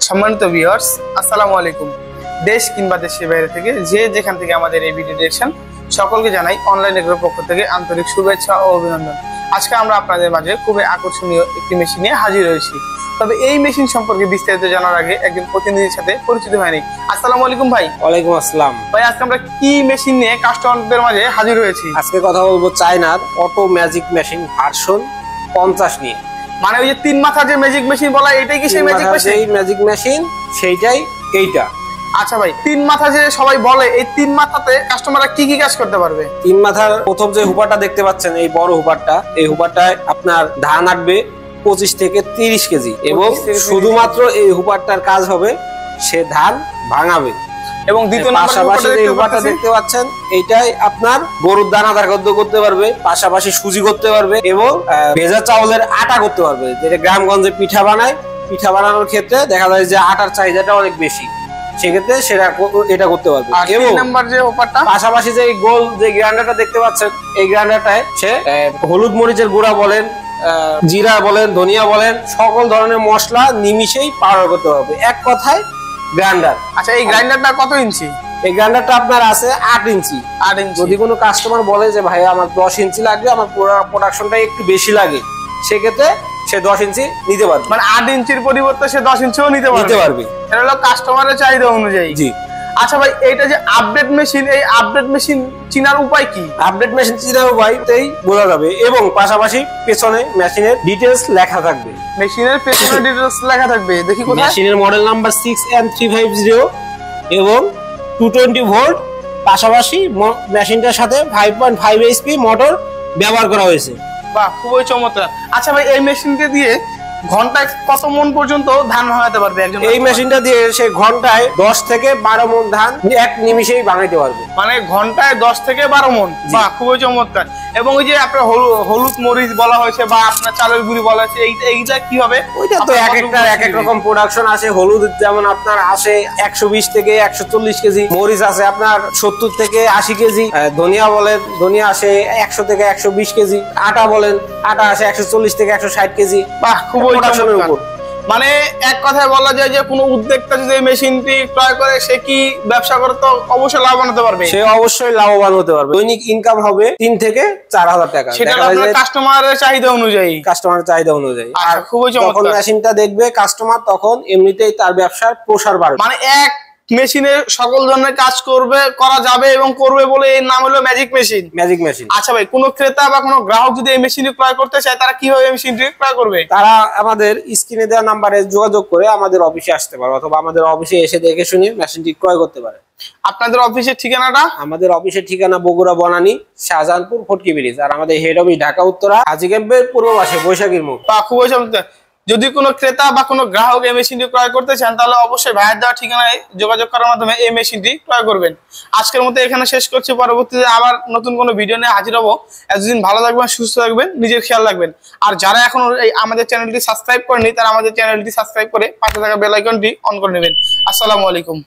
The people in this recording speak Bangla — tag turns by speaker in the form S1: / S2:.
S1: সম্মানিত ভিউয়ার্স, আসসালামু আলাইকুম। দেশ কিংবা দেশের বাইরে থেকে যে যেখান থেকে আমাদের এই ভিডিও দেখছেন সকলকে জানাই অনলাইন এগ্রোর পক্ষ থেকে আন্তরিক শুভেচ্ছা ও অভিনন্দন। আজকে আমরা আপনাদের মাঝে খুবই আকর্ষণীয় একটি মেশিন নিয়ে হাজির হয়েছি। তবে এই মেশিন সম্পর্কে বিস্তারিত জানার আগে একজন প্রতিনিধির সাথে পরিচিত হয়নি। আসসালামু আলাইকুম ভাই।
S2: ওয়ালাইকুম আসসালাম
S1: ভাই, আজকে আমরা কি মেশিন নিয়ে কাস্টমারদের মাঝে হাজির হয়েছি?
S2: আজকে কথা বলবো চায়নার অটো ম্যাজিক মেশিন ভার্সন 50 নিয়ে।
S1: মানে ওই যে তিন মাথা যে ম্যাজিক মেশিন বলা, এটাই কি সেই ম্যাজিক মেশিন?
S2: এই ম্যাজিক মেশিন সেইটাই এইটা।
S1: আচ্ছা ভাই, তিন মাথা যে সবাই বলে, এই তিন মাথাতে কাস্টমাররা কি কি কাজ করতে পারবে?
S2: তিন মাথার প্রথম যে হুপারটা দেখতে পাচ্ছেন, এই বড় হুপারটা, এই হুপারটায় আপনার ধান আঁটবে 25 থেকে 30 কেজি এবং শুধুমাত্র এই হুপারটার কাজ হবে সে ধান ভাঙাবে। এবং দ্বিতীয় পাশাপাশি যে হুপারটা দেখতে পাচ্ছেন, এইটাই আপনার গরুর দানাদার করতে পারবে, পাশাপাশি সুজি করতে পারবে এবং ভেজা চাউলের আটা করতে পারবে। যেটা গ্রামগঞ্জে পিঠা বানায়, পিঠা বানানোর ক্ষেত্রে দেখা যায় যে আটার চাহিদাটা অনেক বেশি, সেক্ষেত্রে সেটা এটা করতে পারবে। এবং পাশাপাশি যে গোল যে গ্রাইন্ডারটা দেখতে পাচ্ছেন, এই গ্রাইন্ডারটায় সে হলুদ মরিচের গুঁড়া বলেন, জিরা বলেন, ধনিয়া বলেন, সকল ধরনের মশলা নিমিশেই পাউডার করতে পারবে। এক কথায় গ্রাইন্ডার।
S1: আচ্ছা, এই গ্রাইন্ডারটা কত ইঞ্চি?
S2: এই গ্রাইন্ডারটা আপনার আছে 8 ইঞ্চি। যদি কোনো কাস্টমার বলে যে ভাই আমার 10 ইঞ্চি লাগবে, আমার প্রোডাকশনটা একটু বেশি লাগে, সেক্ষেত্রে সে 10 ইঞ্চি নিতে পারবে।
S1: মানে 8 ইঞ্চির পরিবর্তে সে 10 ইঞ্চিও নিতে পারবে। এটা হলো কাস্টমারের চাহিদা অনুযায়ী।
S2: জি।
S1: আচ্ছা ভাই, এইটা যে আপডেট মেশিন, এই আপডেট মেশিন চিনার উপায় কি?
S2: আপডেট মেশিন চিনার উপায়তেই বোঝা যাবে এবং পাশাপাশি পেছনে মেশিনের ডিটেইলস লেখা থাকবে।
S1: মেশিনের পেছনে ডিটেইলস লেখা থাকবে, দেখি কোথায়?
S2: মেশিনের মডেল নাম্বার 6N350 এবং 220 ভোল্ট, পাশাপাশি মেশিনটার সাথে 5.5 HP মোটর ব্যবহার করা হয়েছে।
S1: বাহ, খুবই চমৎকার। আচ্ছা ভাই, এই মেশিনটা দিয়ে ঘন্টায় কত মন পর্যন্ত ধান ভাঙাতে পারবে একজন?
S2: এই মেশিনটা দিয়ে সে ঘন্টায় 10 থেকে 12 মন ধান এক নিমিষেই ভাঙাইতে পারবে।
S1: মানে ঘন্টায় 10 থেকে 12 মন। বাহ, খুবই চমৎকার। এবং ওই যে আপনার হলুদ মরিচ বলা হয়েছে বা আপনার চালের গুঁড়ি বলা হয়েছে, এইটা কি হবে?
S2: ওইটা তো এক এক রকম প্রোডাকশন আছে। হলুদ যেমন আপনার আসে 120 থেকে 140 কেজি, মরিচ আছে আপনার 70 থেকে 80 কেজি, ধনিয়া বলেন, ধনিয়া আসে 100 থেকে 120 কেজি, আটা বলেন, আটা আসে 140 থেকে 160 কেজি।
S1: বাহ, খুবই চমৎকার। মানে এক কথায় বলা যায় যে কোনো উদ্যোক্তা যদি এই মেশিনটি ক্রয় করে, সে কি ব্যবসা করে তো অবশ্যই লাভবান হতে পারবে।
S2: সে অবশ্যই লাভবান হতে পারবে। দৈনিক ইনকাম হবে 3 থেকে 4000 টাকা।
S1: সেটা আপনার কাস্টমারের চাহিদা অনুযায়ী।
S2: আর
S1: খুবই চমৎকার।
S2: যখন মেশিনটা দেখবে কাস্টমার, তখন এমনিতেই তার ব্যবসার প্রসার বাড়বে।
S1: মানে এক মেশিনে সকল ধরনের কাজ করা যাবে এবং করবে বলে এর নাম হলো ম্যাজিক মেশিন।
S2: Magic machine.
S1: আচ্ছা ভাই, কোনো ক্রেতা বা কোনো গ্রাহক যদি এই মেশিনটি ক্রয় করতে চায়, তারা কিভাবে এই মেশিনটি ক্রয় করবে?
S2: তারা আমাদের স্ক্রিনে দেওয়া নাম্বারে যোগাযোগ করে আমাদের অফিসে আসতে পারে, অথবা আমাদের অফিসে এসে দেখে শুনে মেশিনটি ক্রয় করতে পারে।
S1: আপনাদের অফিসের ঠিকানাটা?
S2: আমাদের অফিসের ঠিকানা বগুড়া বনানী, শাহজাহানপুর, ফটকি ব্রিজ। আর আমাদের হেড অফিস ঢাকা উত্তরা, হাজী ক্যাম্পের পূর্ব পাশে, বৈশাখীর মুখ।
S1: খুবই চমৎকার। যদি কোনো ক্রেতা বা কোনো গ্রাহক এই মেশিনটি ক্রয় করতে চান, তাহলে অবশ্যই ভাইয়ের দেওয়া ঠিকানায় যোগাযোগ করার মাধ্যমে এই মেশিনটি ক্রয় করবেন। আজকের মতো এখানে শেষ করছি। পরবর্তীতে আবার নতুন কোনো ভিডিও নিয়ে হাজির হবো। এতদিন ভালো থাকবেন, সুস্থ থাকবেন, নিজের খেয়াল রাখবেন। আর যারা এখনো আমাদের চ্যানেলটি সাবস্ক্রাইব করেনি, তারা আমাদের চ্যানেলটি সাবস্ক্রাইব করে পাশে থাকা বেল আইকনটি অন করে নেবেন। আসসালামু আলাইকুম।